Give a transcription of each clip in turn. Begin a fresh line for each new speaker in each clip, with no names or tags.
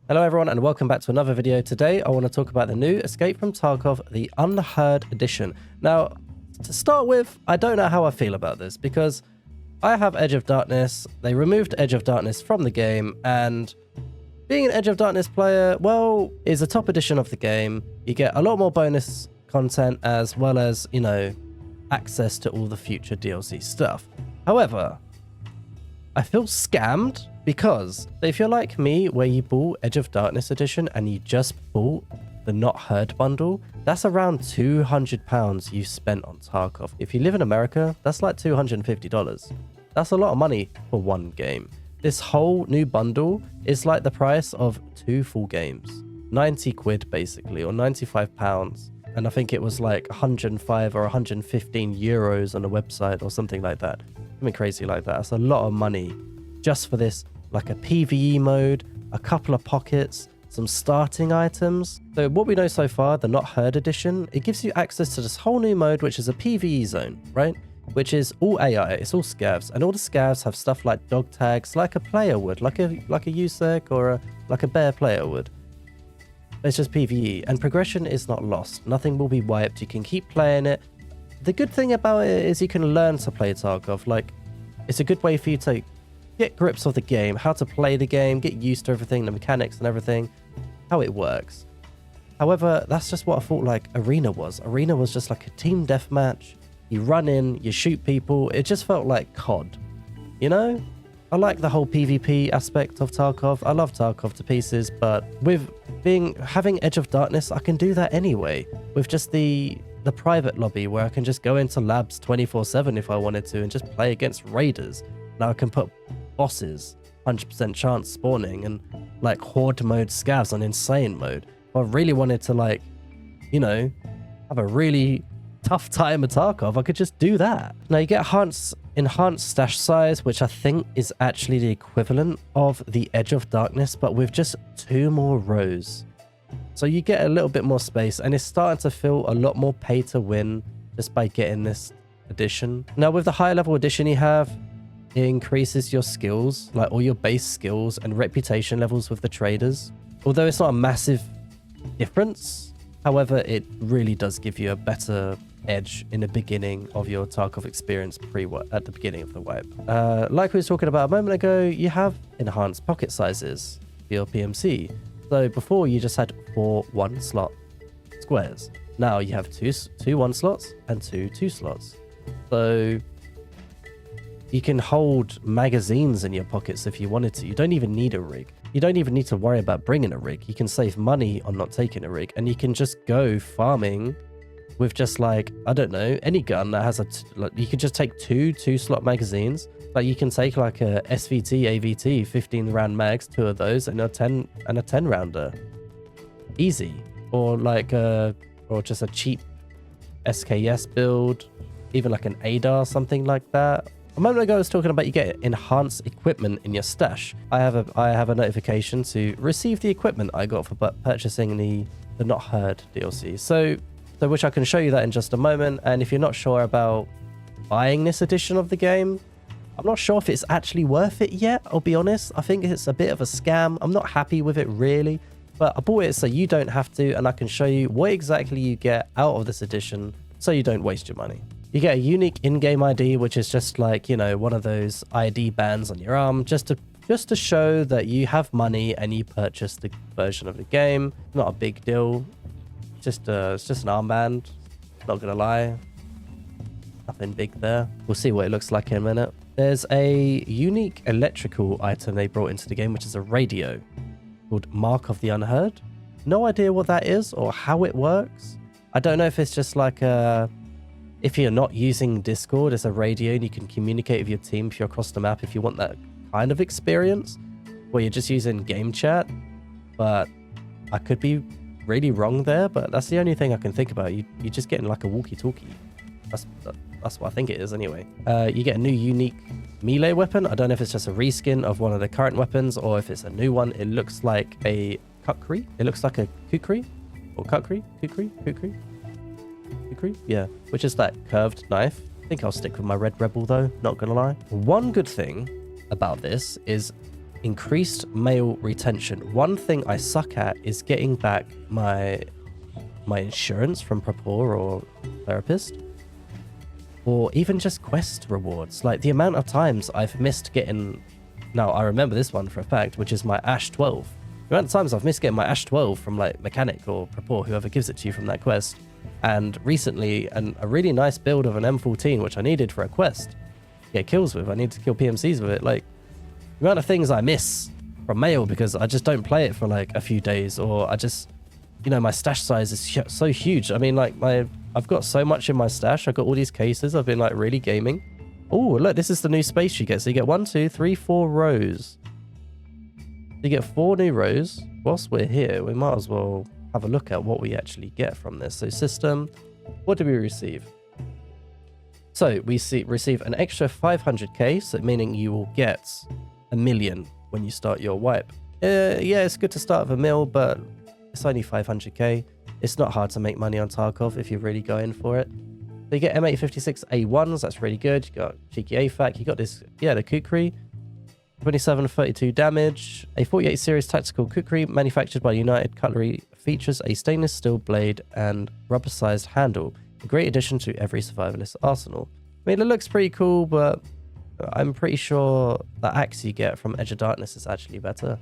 Hello everyone and welcome back to another video. Today I want to talk about the new Escape from Tarkov, the Unheard edition. Now, to start with, I don't know how I feel about this because I have Edge of Darkness. They removed Edge of Darkness from the game, and being an Edge of Darkness player, well, is a top edition of the game. You get a lot more bonus content as well as, you know, access to all the future DLC stuff. However, I feel scammed because if you're like me, where you bought Edge of Darkness edition and you just bought the Not Heard bundle, that's around £200 you spent on Tarkov. If you live in America, that's like $250. That's a lot of money for one game. This whole new bundle is like the price of 2 full games. 90 quid basically, or £95. And I think it was like 105 or 115 euros on a website or something like that. Something crazy like that. That's a lot of money just for this, like a PvE mode, a couple of pockets, some starting items. So what we know so far, the Not Heard edition, it gives you access to this whole new mode, which is a PvE zone, right? Which is all AI, it's all scavs, and all the scavs have stuff like dog tags, like a player would, like a USEC or like a bear player would. It's just PvE, and progression is not lost. Nothing will be wiped. You can keep playing it. The good thing about it is you can learn to play Tarkov. Like, it's a good way for you to get grips of the game, how to play the game, get used to everything, the mechanics and everything, how it works. However, that's just what I thought like Arena was. Arena was just like a team deathmatch. You run in, you shoot people. It just felt like COD, you know? I like the whole PvP aspect of Tarkov. I love Tarkov to pieces, but with having Edge of Darkness, I can do that anyway. With just the private lobby where I can just go into labs 24/7 if I wanted to and just play against raiders. Now I can put bosses 100% chance spawning and like horde mode scavs on insane mode. If I really wanted to, like, you know, have a really tough time at Tarkov, I could just do that. Now you get enhanced stash size, which I think is actually the equivalent of the Edge of Darkness, but with just 2 more rows. So you get a little bit more space, and it's starting to feel a lot more pay to win just by getting this edition. Now with the higher level edition you have, it increases your skills, like all your base skills and reputation levels with the traders. Although it's not a massive difference, however, it really does give you a better edge in the beginning of your Tarkov experience at the beginning of the wipe. Like we were talking about a moment ago, you have enhanced pocket sizes for your PMC. So before you just had 4 1-slot squares. Now you have two 1-slots and 2 2-slots. So you can hold magazines in your pockets if you wanted to. You don't even need a rig. You don't even need to worry about bringing a rig. You can save money on not taking a rig, and you can just go farming with just like, I don't know, any gun that has you can just take 2 2-slot magazines. Like you can take like a SVT, AVT, 15 round mags, 2 of those, and a 10 rounder. Easy. Or like or just a cheap SKS build, even like an ADAR, something like that. A moment ago I was talking about you get enhanced equipment in your stash. I have a notification to receive the equipment I got for purchasing the Not Heard DLC. So which I can show you that in just a moment. And if you're not sure about buying this edition of the game, I'm not sure if it's actually worth it yet, I'll be honest. I think it's a bit of a scam. I'm not happy with it really, but I bought it so you don't have to, and I can show you what exactly you get out of this edition so you don't waste your money. You get a unique in-game ID, which is just like, you know, one of those ID bands on your arm, just to show that you have money and you purchased the version of the game. Not a big deal. It's just an armband. Not gonna lie, nothing big there. We'll see what it looks like in a minute. There's a unique electrical item they brought into the game, which is a radio called Mark of the Unheard. No idea what that is or how it works. I don't know if it's just like if you're not using Discord, it's a radio and you can communicate with your team if you're across the map, if you want that kind of experience, or you're just using game chat. But I could be really wrong there, but that's the only thing I can think about. You're just getting like a walkie-talkie. That's what I think it is anyway. You get a new unique melee weapon. I don't know if it's just a reskin of one of the current weapons or if it's a new one. It looks like a kukri. It looks like a kukri or kukri. Yeah, which is that curved knife. think I'll stick with my Red Rebel though, not gonna lie. One good thing about this is increased mail retention. One thing I suck at is getting back my insurance from Rapport or Therapist, or even just quest rewards. Like the amount of times I've missed getting, now I remember this one for a fact, which is my Ash 12. The amount of times I've missed getting my Ash 12 from like Mechanic or Rapport, whoever gives it to you from that quest. And recently, a really nice build of an M14, which I needed for a quest to get kills with. I need to kill PMCs with it. Like the amount of things I miss from mail because I just don't play it for like a few days, or I just, you know, my stash size is so huge. I mean, like I've got so much in my stash. I've got all these cases. I've been like really gaming. Oh, look, this is the new space you get. So you get 1, 2, 3, 4 rows. You get 4 new rows. Whilst we're here, we might as well have a look at what we actually get from this. So system, what do we receive? So we receive an extra 500k, so meaning you will get 1 million when you start your wipe. Yeah, it's good to start with a mil, but it's only 500k. It's not hard to make money on Tarkov if you're really going for it. So you get M856 A1s, that's really good. You got cheeky AFAC, you got this, yeah, the Kukri. 2732 damage. A 48 series tactical Kukri manufactured by United Cutlery features a stainless steel blade and rubber-sized handle. A great addition to every survivalist arsenal. I mean, it looks pretty cool, but I'm pretty sure the axe you get from Edge of Darkness is actually better.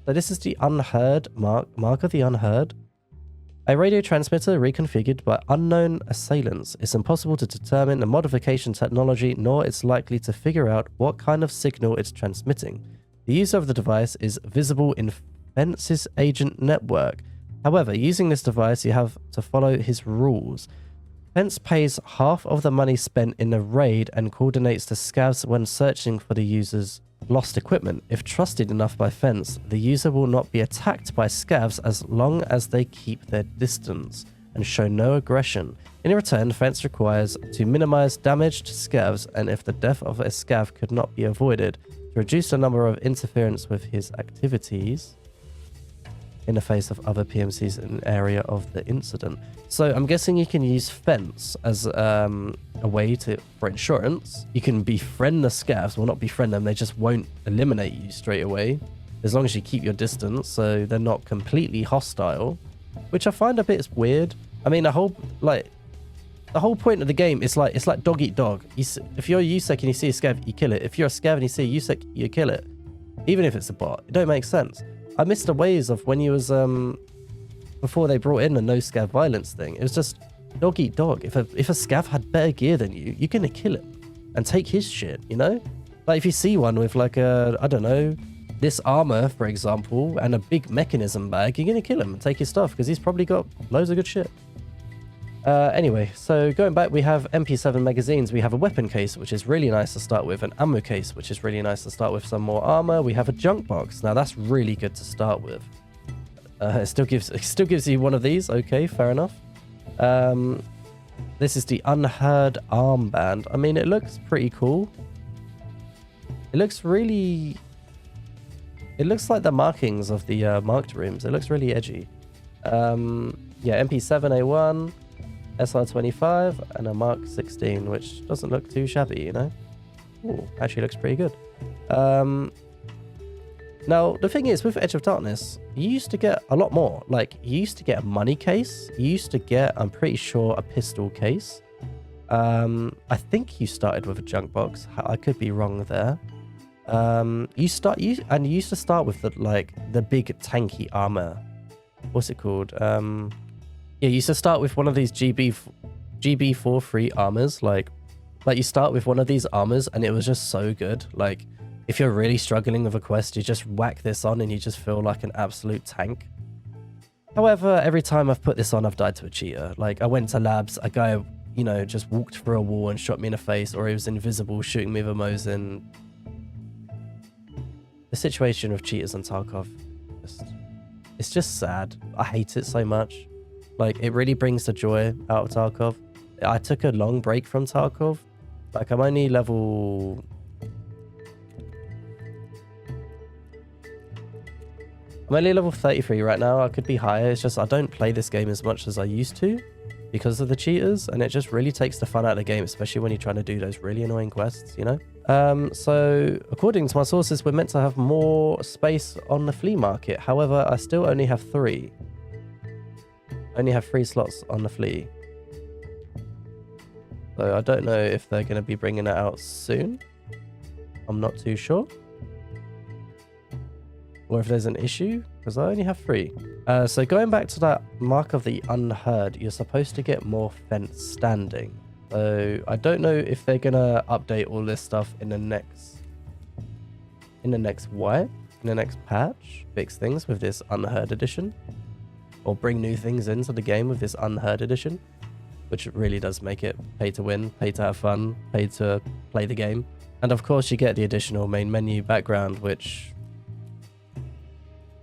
So this is the Unheard mark of the Unheard. A radio transmitter reconfigured by unknown assailants. It's impossible to determine the modification technology, nor it's likely to figure out what kind of signal it's transmitting. The user of the device is visible in Fence's agent network. However, using this device, you have to follow his rules. Fence pays half of the money spent in the raid and coordinates the scavs when searching for the user's lost equipment. If trusted enough by Fence, the user will not be attacked by scavs as long as they keep their distance and show no aggression. In return, Fence requires to minimize damage to scavs, and if the death of a scav could not be avoided, to reduce the number of interference with his activities in the face of other PMCs in an area of the incident. So I'm guessing you can use Fence as a way for insurance. You can befriend the scavs, well, not befriend them, they just won't eliminate you straight away, as long as you keep your distance, so they're not completely hostile, which I find a bit weird. I mean, the whole point of the game is like, it's like dog eat dog. If you're a USEC and you see a scav, you kill it. If you're a scav and you see a USEC, you kill it. Even if it's a bot, it don't make sense. I missed the ways of when you was before they brought in the no scav violence thing. It was just dog eat dog. If a scav had better gear than you, you're gonna kill him and take his shit, you know? Like if you see one with like a, I don't know, this armor, for example, and a big mechanism bag, you're gonna kill him and take his stuff because he's probably got loads of good shit. Anyway, so going back, we have MP7 magazines. We have a weapon case, which is really nice to start with, an ammo case, which is really nice to start with some more armor. We have a junk box. Now that's really good to start with. It still gives you one of these. Okay, fair enough. This is the Unheard armband. I mean, it looks pretty cool. It looks really... It looks like the markings of the marked rooms. It looks really edgy. Yeah, MP7A1, SR25, and a Mark 16, which doesn't look too shabby, you know? Ooh, actually looks pretty good. Now, the thing is, with Edge of Darkness, you used to get a lot more. Like, you used to get a money case. You used to get, I'm pretty sure, a pistol case. I think you started with a junk box. I could be wrong there. You used to start with the big tanky armor. What's it called? Yeah, you used to start with one of these GB4 free armors. Like you start with one of these armors, and it was just so good. Like, if you're really struggling with a quest, you just whack this on and you just feel like an absolute tank. However, every time I've put this on, I've died to a cheater. Like, I went to labs, a guy, you know, just walked through a wall and shot me in the face, or he was invisible shooting me with a Mosin. The situation with cheaters on Tarkov, it's just sad. I hate it so much. Like, it really brings the joy out of Tarkov. I took a long break from Tarkov. Like, I'm only level... I'm only level 33 right now. I could be higher. It's just I don't play this game as much as I used to because of the cheaters, and it just really takes the fun out of the game, especially when you're trying to do those really annoying quests, you know? So according to my sources, we're meant to have more space on the flea market. However, I still only have 3. Only have 3 slots on the flea. So I don't know if they're going to be bringing it out soon. I'm not too sure. Or if there's an issue, because I only have 3. So going back to that mark of the Unheard, you're supposed to get more fence standing. So I don't know if they're going to update all this stuff in the next wipe, in the next patch, fix things with this Unheard edition, or bring new things into the game with this Unheard edition, which really does make it pay to win, pay to have fun, pay to play the game. And of course you get the additional main menu background, which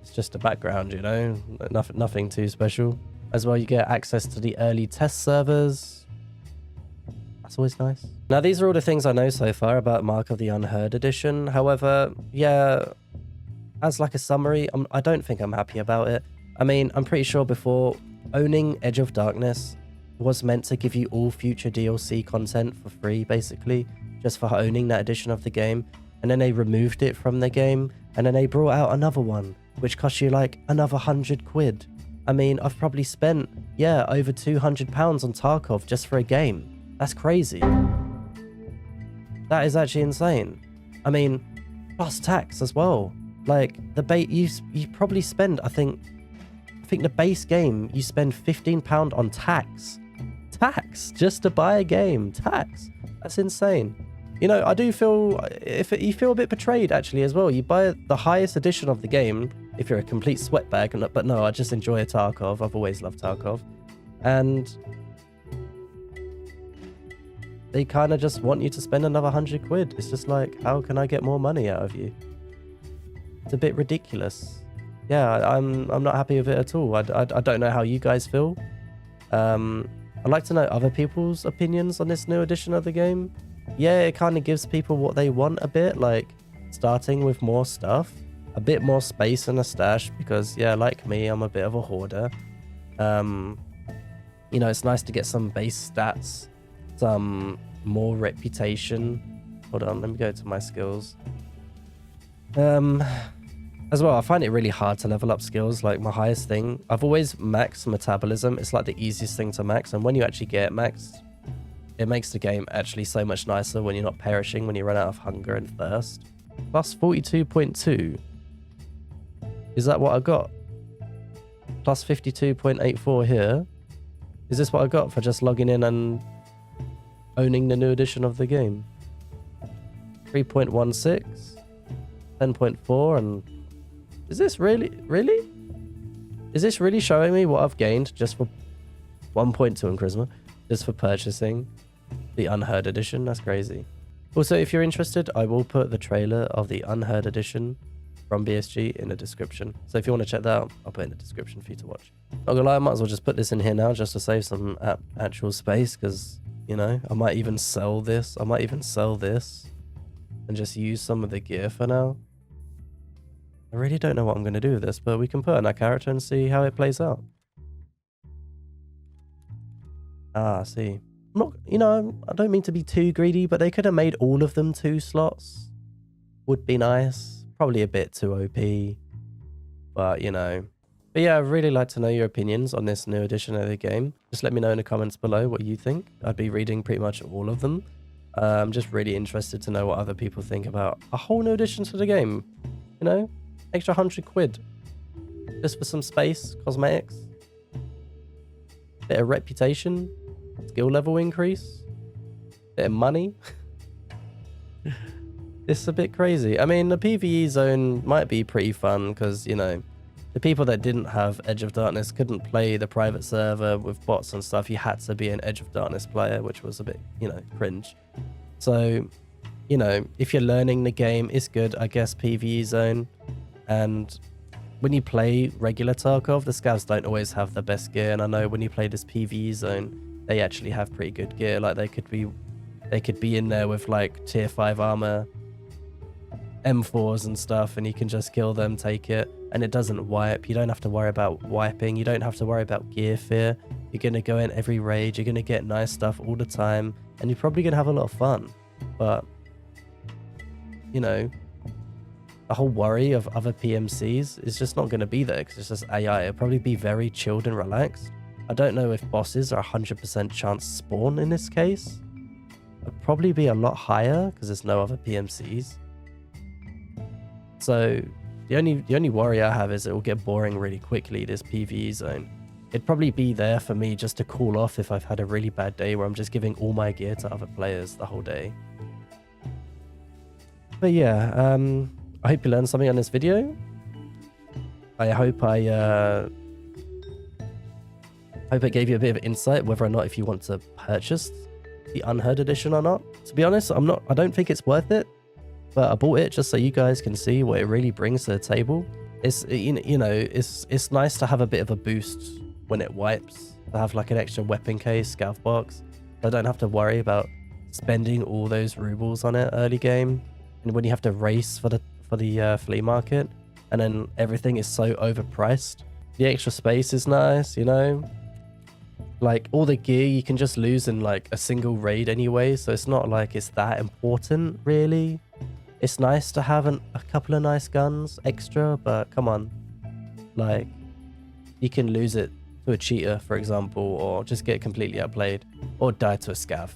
is just a background, you know, nothing too special. As well, you get access to the early test servers. That's always nice. Now, these are all the things I know so far about Mark of the Unheard edition. However, yeah, as like a summary, I don't think I'm happy about it. I mean, I'm pretty sure before, owning Edge of Darkness was meant to give you all future DLC content for free, basically, just for owning that edition of the game. And then they removed it from the game, and then they brought out another one, which cost you like another 100 quid. I mean, I've probably spent, yeah, over £200 on Tarkov just for a game. That's crazy. That is actually insane. I mean, plus tax as well. Like, the bait you probably spend, I think the base game, you spend £15 on tax. Tax, just to buy a game. Tax. That's insane. You know, I do feel, you feel a bit betrayed actually as well. You buy the highest edition of the game if you're a complete sweatbag, but no, I just enjoy Tarkov. I've always loved Tarkov. And they kind of just want you to spend another 100 quid. It's just like, how can I get more money out of you? It's a bit ridiculous. Yeah, I'm not happy with it at all. I don't know how you guys feel. I'd like to know other people's opinions on this new edition of the game. Yeah, it kind of gives people what they want a bit, like starting with more stuff, a bit more space in a stash, because yeah, like me, I'm a bit of a hoarder. You know, it's nice to get some base stats, some more reputation. Hold on, let me go to my skills. As well, I find it really hard to level up skills. Like my highest thing, I've always maxed metabolism. It's like the easiest thing to max, and when you actually get maxed, it makes the game actually so much nicer when you're not perishing when you run out of hunger and thirst. Plus 42.2. Is that what I got? Plus 52.84 here. Is this what I got for just logging in and owning the new edition of the game? 3.16, 10.4, and is this really? Is this really showing me what I've gained just for 1.2 in charisma, just for purchasing the Unheard edition? That's crazy. Also, if you're interested, I will put the trailer of the Unheard edition from BSG in the description. So if you want to check that out, I'll put it in the description for you to watch. Not gonna lie, I might as well just put this in here now just to save some actual space, because, you know, I might even sell this. I might even sell this and just use some of the gear for now. I really don't know what I'm going to do with this, but we can put in our character and see how it plays out. Ah, I see. I'm not, you know, I don't mean to be too greedy, but they could have made all of them 2 slots. Would be nice. Probably a bit too OP, but you know. But yeah, I'd really like to know your opinions on this new edition of the game. Just let me know in the comments below what you think. I'd be reading pretty much all of them. I'm just really interested to know what other people think about a whole new addition to the game. You know, extra 100 quid. Just for some space, cosmetics. Bit of reputation. Skill level increase. Bit of money. It's a bit crazy. I mean, the PvE zone might be pretty fun because, you know, the people that didn't have Edge of Darkness couldn't play the private server with bots and stuff. You had to be an Edge of Darkness player, which was a bit, you know, cringe. So, you know, if you're learning the game, it's good, I guess, PvE zone. And when you play regular Tarkov, the scavs don't always have the best gear. And I know when you play this PvE zone, they actually have pretty good gear. Like they could be in there with like tier 5 armor, M4s and stuff, and you can just kill them, take it, and it doesn't wipe. You don't have to worry about wiping. You don't have to worry about gear fear. You're going to go in every raid. You're going to get nice stuff all the time, and you're probably going to have a lot of fun. But you know, the whole worry of other PMCs is just not going to be there because it's just AI. It'll probably be very chilled and relaxed. I don't know if bosses are 100% chance spawn in this case. It'll probably be a lot higher because there's no other PMCs. So the only worry I have is it will get boring really quickly, this PvE zone. It'd probably be there for me just to cool off if I've had a really bad day where I'm just giving all my gear to other players the whole day. But yeah, I hope you learned something on this video. I hope it gave you a bit of insight whether or not if you want to purchase the Unheard edition or not. To be honest, I don't think it's worth it, but I bought it just so you guys can see what it really brings to the table. It's, you know, it's nice to have a bit of a boost when it wipes, to have like an extra weapon case, scav box. I don't have to worry about spending all those rubles on it early game, and when you have to race for the flea market, and then everything is so overpriced. The extra space is nice, you know. Like all the gear you can just lose in like a single raid anyway, so it's not like it's that important really. It's nice to have a couple of nice guns extra, but come on, like you can lose it to a cheater, for example, or just get completely outplayed, or die to a scav.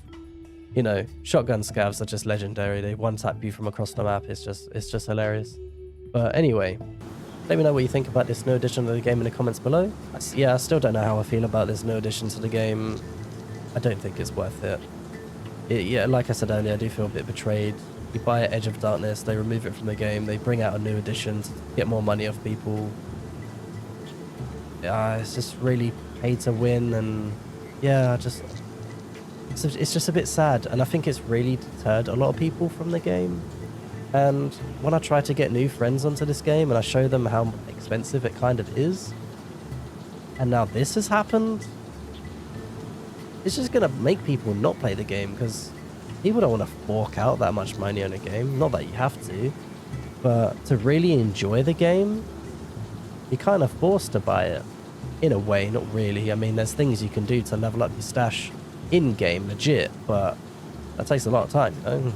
You know, shotgun scavs are just legendary. They one-tap you from across the map. It's just hilarious. But anyway, let me know what you think about this new addition to the game in the comments below. Yeah, I still don't know how I feel about this new addition to the game. I don't think it's worth it. Yeah, like I said earlier, I do feel a bit betrayed. You buy Edge of Darkness, they remove it from the game, they bring out a new edition to get more money off people. It's just really pay to win, and yeah, it's just a bit sad, and I think it's really deterred a lot of people from the game. And when I try to get new friends onto this game and I show them how expensive it kind of is, and now this has happened, it's just gonna make people not play the game because people don't want to fork out that much money on a game. Not that you have to, but to really enjoy the game, you're kind of forced to buy it. In a way, not really. I mean, there's things you can do to level up your stash in-game, legit, but that takes a lot of time, you know?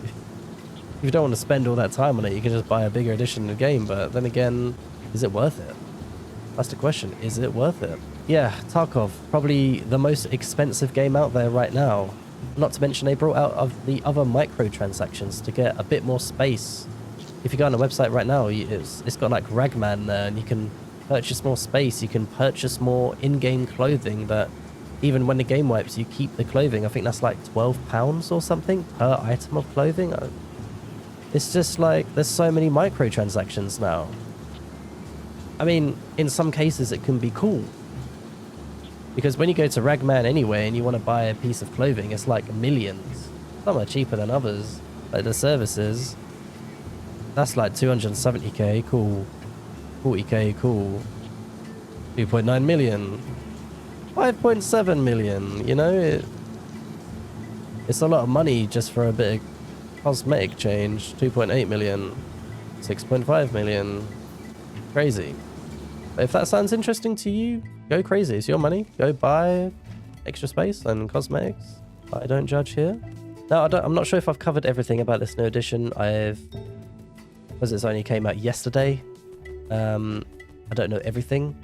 If you don't want to spend all that time on it, you can just buy a bigger edition of the game, but then again, is it worth it? That's the question. Is it worth it? Yeah, Tarkov, probably the most expensive game out there right now. Not to mention they brought out of the other microtransactions to get a bit more space. If you go on the website right now, it's got like Ragman there, and you can purchase more space. You can purchase more in-game clothing that even when the game wipes, you keep the clothing. I think that's like £12 or something per item of clothing. It's just like, there's so many microtransactions now. I mean, in some cases it can be cool. Because when you go to Ragman anyway and you want to buy a piece of clothing, it's like millions. Some are cheaper than others. Like the services, that's like 270k, cool. 40k, cool. 2.9 million. 5.7 million, you know? It's a lot of money just for a bit of cosmetic change. 2.8 million. 6.5 million. Crazy. But if that sounds interesting to you, go crazy. It's your money. Go buy extra space and cosmetics. I don't judge here. Now, I'm not sure if I've covered everything about this new edition. Because it's only came out yesterday. I don't know everything.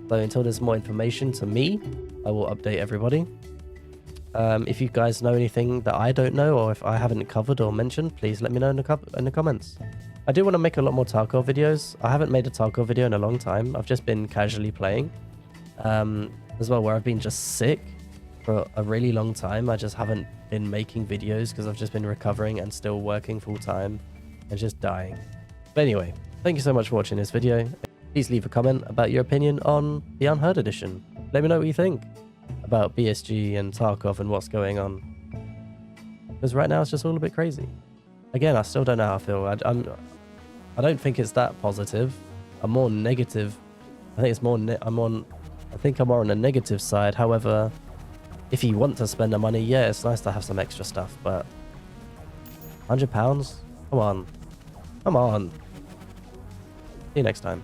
So until there's more information to me, I will update everybody. If you guys know anything that I don't know, or if I haven't covered or mentioned, please let me know in the comments. I do want to make a lot more Tarkov videos. I haven't made a Tarkov video in a long time. I've just been casually playing. As well, where I've been just sick for a really long time. I just haven't been making videos because I've just been recovering and still working full time and just dying. But anyway, thank you so much for watching this video. Please leave a comment about your opinion on the Unheard edition. Let me know what you think about BSG and Tarkov and what's going on. Because right now it's just all a bit crazy. Again, I still don't know how I feel. I don't think it's that positive. I'm more negative. I think it's more. I think I'm more on the negative side. However, if you want to spend the money, yeah, it's nice to have some extra stuff. But £100? Come on, come on. See you next time.